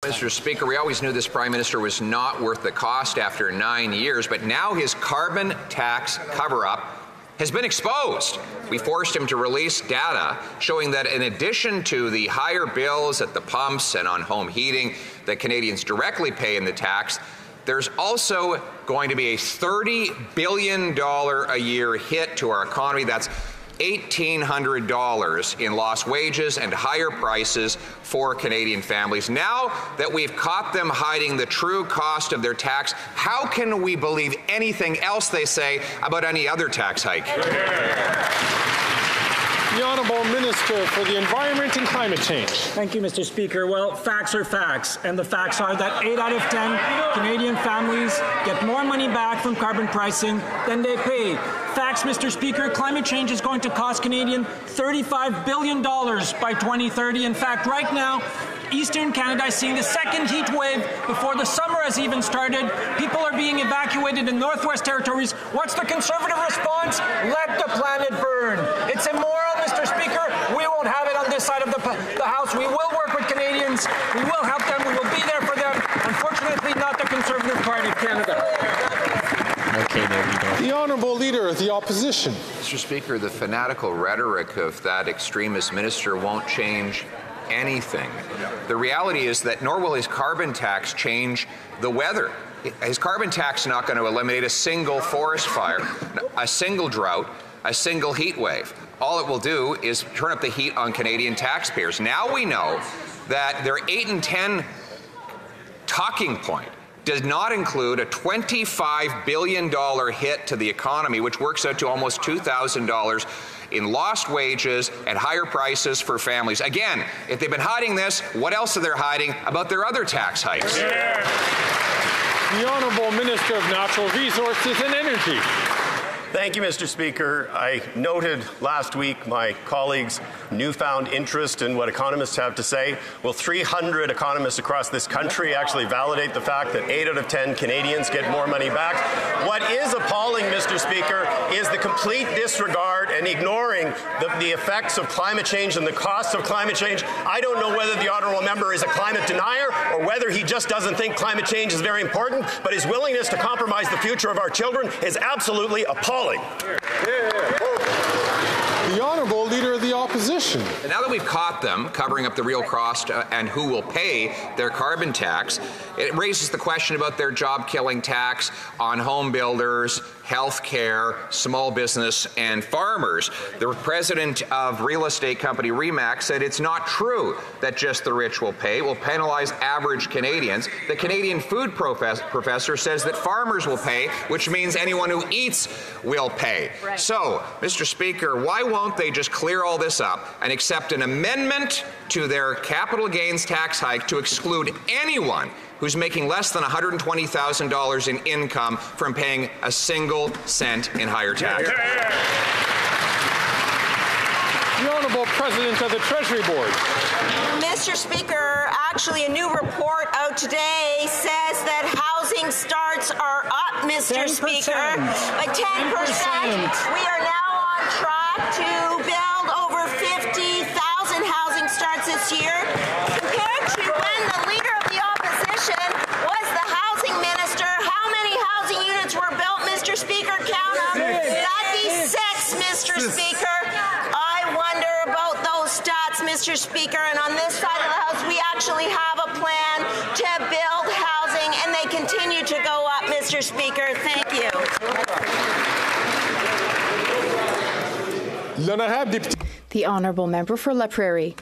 Mr. Speaker, we always knew this Prime Minister was not worth the cost after 9 years, but now his carbon tax cover-up has been exposed. We forced him to release data showing that in addition to the higher bills at the pumps and on home heating that Canadians directly pay in the tax, there's also going to be a $30 billion a year hit to our economy. That's $1,800 in lost wages and higher prices for Canadian families. Now that we've caught them hiding the true cost of their tax, how can we believe anything else they say about any other tax hike? The Honourable Minister for the Environment and Climate Change. Thank you, Mr. Speaker. Well, facts are facts, and the facts are that 8 out of 10 Canadian families get more money back from carbon pricing than they pay. Facts, Mr. Speaker, climate change is going to cost Canadian $35 billion by 2030. In fact, right now, Eastern Canada is seeing the second heat wave before the summer has even started. People are being evacuated in Northwest Territories. What's the Conservative response? Let the planet burn. It's immoral, Mr. Speaker. We won't have it on this side of the House. We will work with Canadians. We will help them. We will be there for them. Unfortunately, not the Conservative Party of Canada. Okay, there we go. The Honourable Leader of the Opposition. Mr. Speaker, the fanatical rhetoric of that extremist minister won't change anything. The reality is that nor will his carbon tax change the weather. His carbon tax is not going to eliminate a single forest fire, a single drought, a single heat wave. All it will do is turn up the heat on Canadian taxpayers. Now we know that their 8 and 10 talking point does not include a $25 billion hit to the economy, which works out to almost $2,000 in lost wages and higher prices for families. Again, if they've been hiding this, what else are they hiding about their other tax hikes? Yeah. The Honourable Minister of Natural Resources and Energy. Thank you, Mr. Speaker. I noted last week my colleagues' newfound interest in what economists have to say. Well, 300 economists across this country actually validate the fact that 8 out of 10 Canadians get more money back. What is appalling, Mr. Speaker, is the complete disregard and ignoring the effects of climate change and the costs of climate change. I don't know whether the honourable member is a climate denier or whether he just doesn't think climate change is very important, but his willingness to compromise the future of our children is absolutely appalling. The Honourable Leader of the Opposition. And now that we've caught them covering up the real cost and who will pay their carbon tax, it raises the question about their job-killing tax on home builders, health care, small business, and farmers. The president of real estate company RE/MAX said it's not true that just the rich will pay. It will penalize average Canadians. The Canadian food professor says that farmers will pay, which means anyone who eats will pay. Right. So, Mr. Speaker, why won't they just clear all this up and accept an amendment to their capital gains tax hike to exclude anyone who's making less than $120,000 in income from paying a single cent in higher tax? The Honourable President of the Treasury Board. Mr. Speaker, actually a new report out today says that housing starts are up, Mr. 10%. Speaker, by 10%. We are now on track to build over 50,000 housing starts this year, compared to when the Leader of the Opposition was the housing minister. How many housing units were built, Mr. Speaker? Count them. That'd be 6, Mr. Speaker. I wonder about those stats, Mr. Speaker, and on this side of the House, we actually have a plan to build housing, and they continue to go up, Mr. Speaker. Thank you. The Honourable Member for La Prairie.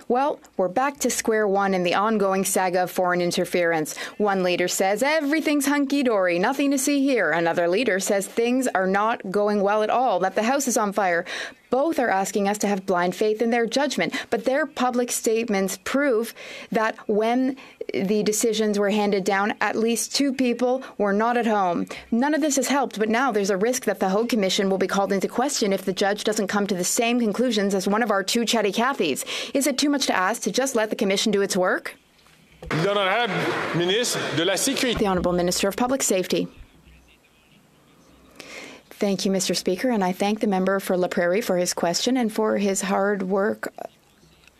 Well, we're back to square one in the ongoing saga of foreign interference. One leader says everything's hunky-dory, nothing to see here. Another leader says things are not going well at all, that the House is on fire. Both are asking us to have blind faith in their judgment, but their public statements prove that when the decisions were handed down, at least 2 people were not at home. None of this has helped, but now there's a risk that the Hogue Commission will be called into question if the judge doesn't come to the same conclusions as one of our 2 chatty Cathys. Is it too much to ask to just let the Commission do its work? The Honourable Minister of Public Safety. Thank you, Mr. Speaker, and I thank the member for La Prairie for his question and for his hard work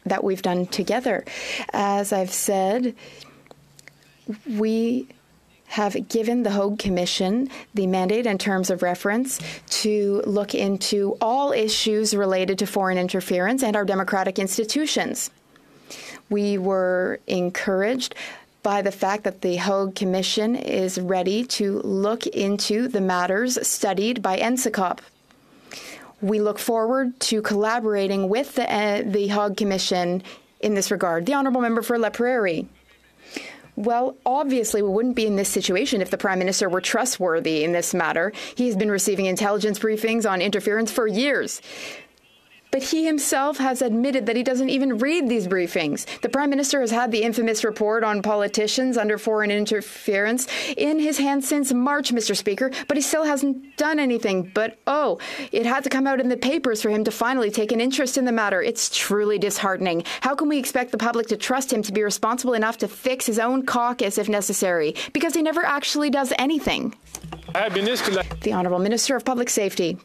that we've done together. As I've said, we have given the Hogue Commission the mandate and terms of reference to look into all issues related to foreign interference and our democratic institutions. We were encouraged by the fact that the Hogue Commission is ready to look into the matters studied by NSICOP. We look forward to collaborating with the Hogue Commission in this regard. The Honourable Member for La Prairie. Well, obviously, we wouldn't be in this situation if the Prime Minister were trustworthy in this matter. He's been receiving intelligence briefings on interference for years. But he himself has admitted that he doesn't even read these briefings. The Prime Minister has had the infamous report on politicians under foreign interference in his hand since March, Mr. Speaker, but he still hasn't done anything. But, it had to come out in the papers for him to finally take an interest in the matter. It's truly disheartening. How can we expect the public to trust him to be responsible enough to fix his own caucus if necessary? Because he never actually does anything. The Honourable Minister of Public Safety.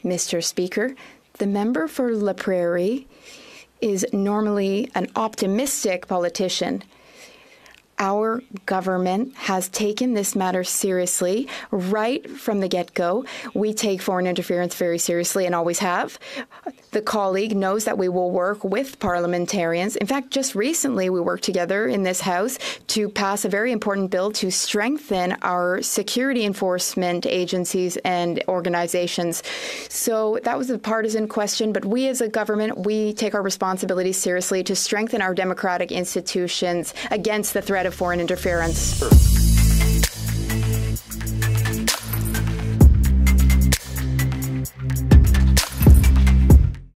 Mr. Speaker, the member for La Prairie is normally an optimistic politician. Our government has taken this matter seriously right from the get-go. We take foreign interference very seriously and always have. The colleague knows that we will work with parliamentarians. In fact, just recently we worked together in this House to pass a very important bill to strengthen our security enforcement agencies and organizations. So that was a partisan question, but we as a government, we take our responsibilities seriously to strengthen our democratic institutions against the threat of foreign interference.